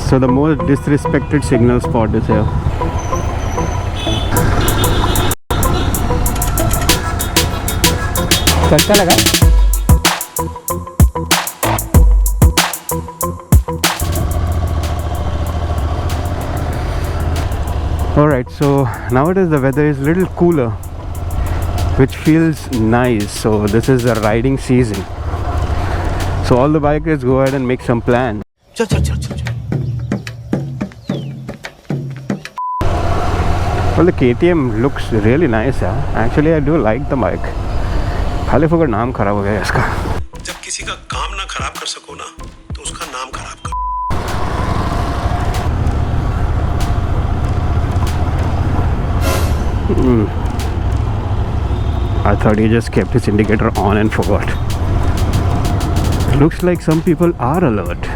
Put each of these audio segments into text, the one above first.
So the most disrespected signal spot is here. अच्छा लगा? Alright, so nowadays the weather is a little cooler, which feels nice. So this is the riding season. So all the bikers go ahead and make some plans. Well, the KTM looks really nice, yeah. Actually, I do like the bike. खाली फुकड़ नाम खराब हो गया इसका. जब किसी का काम ना खराब कर सको ना, तो उसका नाम खराब करो. I thought he just kept his indicator on and forgot. Looks like some people are alert.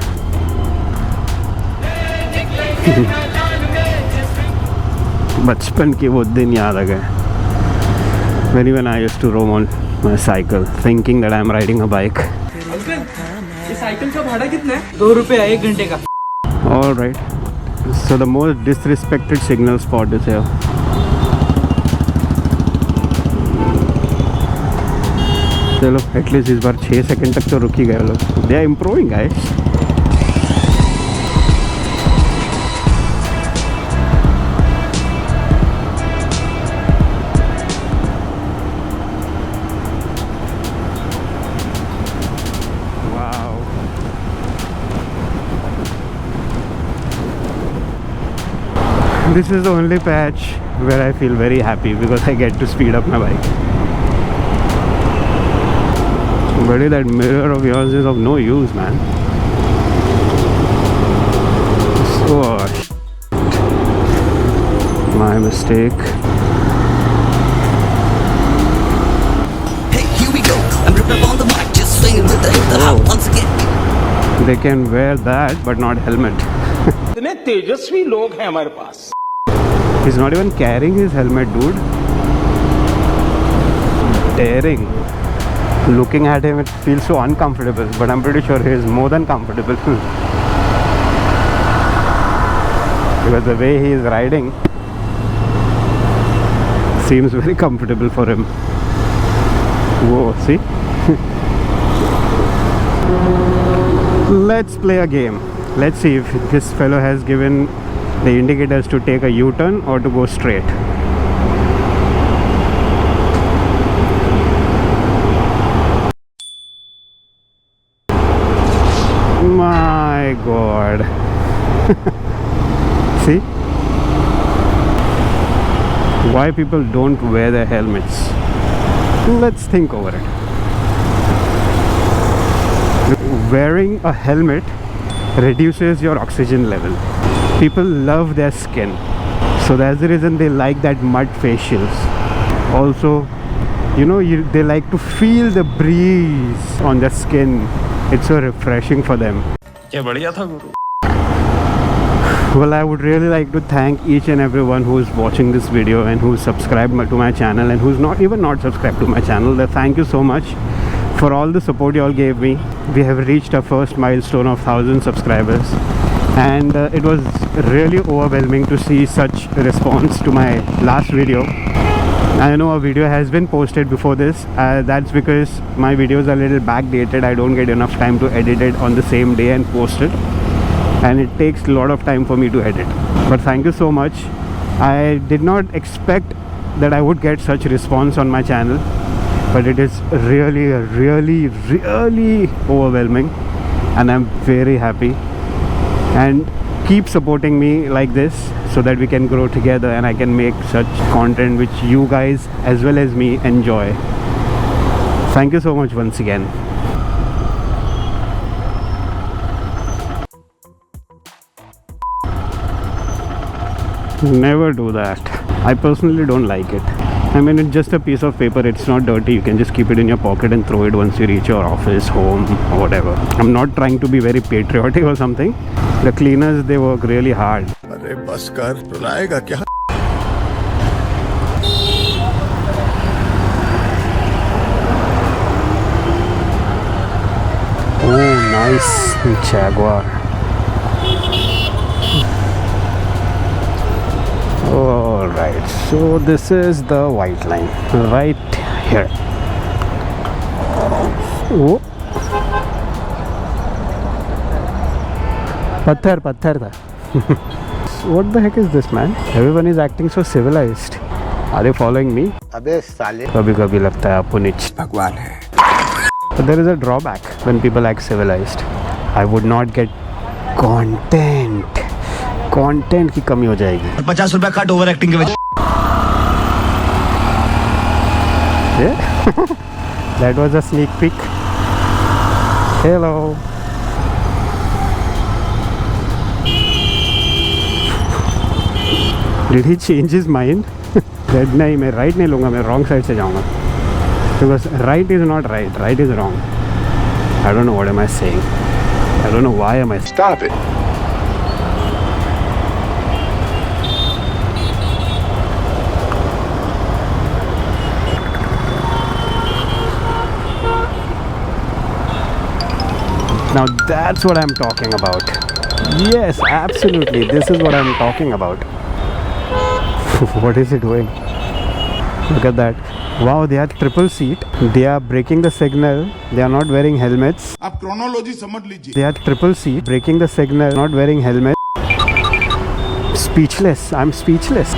बचपन के वो दिन याद आ गए. When I used to roam on my cycle, thinking that I am riding a bike. ये cycle का भाड़ा कितना है? 2 रुपए 1 घंटे का. All right. So the most disrespected signal spot is here. चलो एटलीस्ट इस बार 6 सेकंड तक तो रुक ही गए लोग. They are improving guys. This is the only patch where I feel very happy because I get to speed up my bike. Buddy, that mirror of yours is of no use, man. So, my mistake. Hey, here we go. I'm ripping up on the mic, just singing with the hop once again. They can wear that, but not helmet. इतने तेजस्वी लोग हैं हमारे पास. He's not even carrying his helmet, dude. Daring. Looking at him, it feels so uncomfortable, but I'm pretty sure he is more than comfortable. Because the way he is riding seems very comfortable for him. Whoa, see? Let's play a game. Let's see if this fellow has given the indicators to take a U-turn or to go straight. My God. See? Why people don't wear their helmets? Let's think over it. Wearing a helmet reduces your oxygen level. People love their skin, so that's the reason they like that mud facials. Also, you know, they like to feel the breeze on their skin. It's so refreshing for them. क्या बढ़िया था गुरु. Well, I would really like to thank each and everyone who is watching this video and who's subscribed to my channel and who's not subscribed to my channel. Thank you so much for all the support you all gave me. We have reached our first milestone of 1,000 subscribers, and it was really overwhelming to see such response to my last video. I know a video has been posted before this. That's because my videos are a little backdated. I don't get enough time to edit it on the same day and post it, and it takes a lot of time for me to edit. But thank you so much. I did not expect that I would get such response on my channel, but it is really overwhelming, and I'm very happy. And keep supporting me like this so that we can grow together and I can make such content which you guys as well as me enjoy. Thank you so much once again. Never do that. I personally don't like it. I mean, it's just a piece of paper. It's not dirty. You can just keep it in your pocket and throw it once you reach your office, home, or whatever. I'm not trying to be very patriotic or something. The cleaners, they work really hard. अरे बस कर, रुलाएगा क्या? Oh, nice Jaguar. So this is the white line right here. Oh. Patthar tha. What the heck is this, man? Everyone is acting so civilized. Are they following me? अबे साले कभी-कभी लगता है आपको नीच भगवान है. But there is a drawback when people act civilized. I would not get content. Content की कमी हो जाएगी. 50 रुपया कट ओवर एक्टिंग के वजह. Yeah? That was a sneak peek. Hello. Did he change his mind? That नहीं, मैं right नहीं लूँगा, मैं wrong side से जाऊँगा. Because right is not right, right is wrong. I don't know what am I saying. I don't know why am I. Stop it. Now that's what I'm talking about. Yes, absolutely. This is what I'm talking about. What is he doing? Look at that. Wow, they are triple seat. They are breaking the signal. They are not wearing helmets. आप chronology समझ लीजिए. They are triple seat, breaking the signal, not wearing helmet. Speechless. I'm speechless.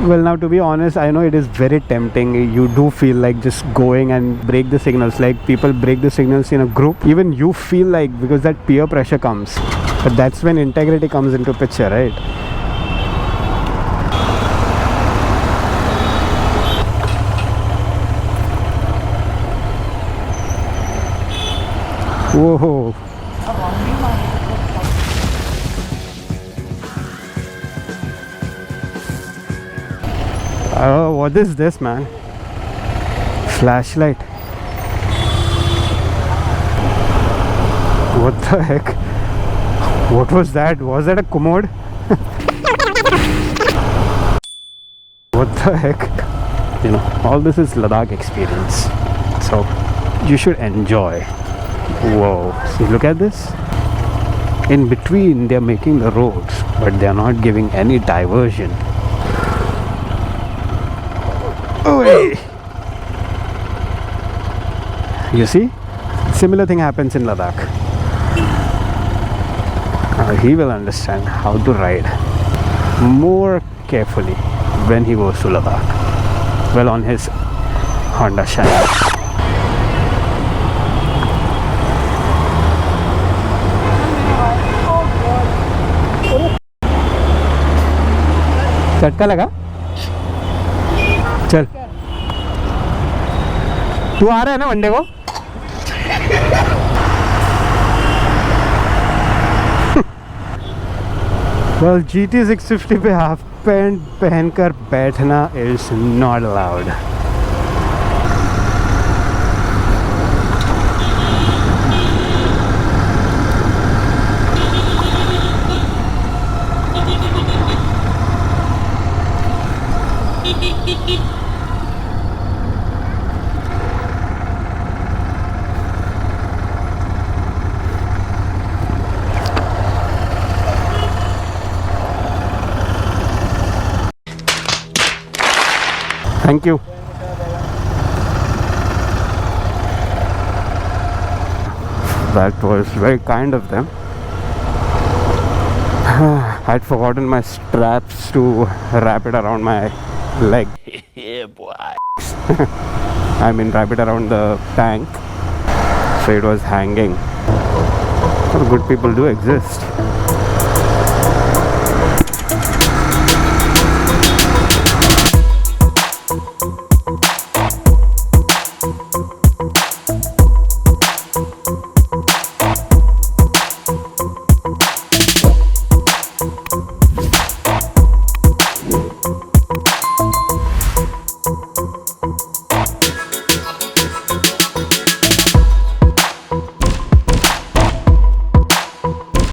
Well, now to be honest, I know it is very tempting. You do feel like just going and break the signals. Like people break the signals in a group. Even you feel like, because that peer pressure comes. But that's when integrity comes into picture, right? Whoa. Oh, what is this, man? Flashlight. What the heck? What was that? Was that a commode? What the heck? You know, all this is Ladakh experience. So, you should enjoy. Whoa. See, look at this. In between, they are making the roads, but they are not giving any diversion. Oi. You see? Similar thing happens in Ladakh. He will understand how to ride more carefully when he goes to Ladakh. Well, on his Honda Shine. झटका लगा? चल, तू आ रहा है ना one day को? Well, GT650 पे half pant पहनकर बैठना is not allowed. Thank you. That was very kind of them. I'd forgotten my straps to wrap it around my leg. Yeah, boy. I mean, wrap it around the tank. So it was hanging. Well, good people do exist.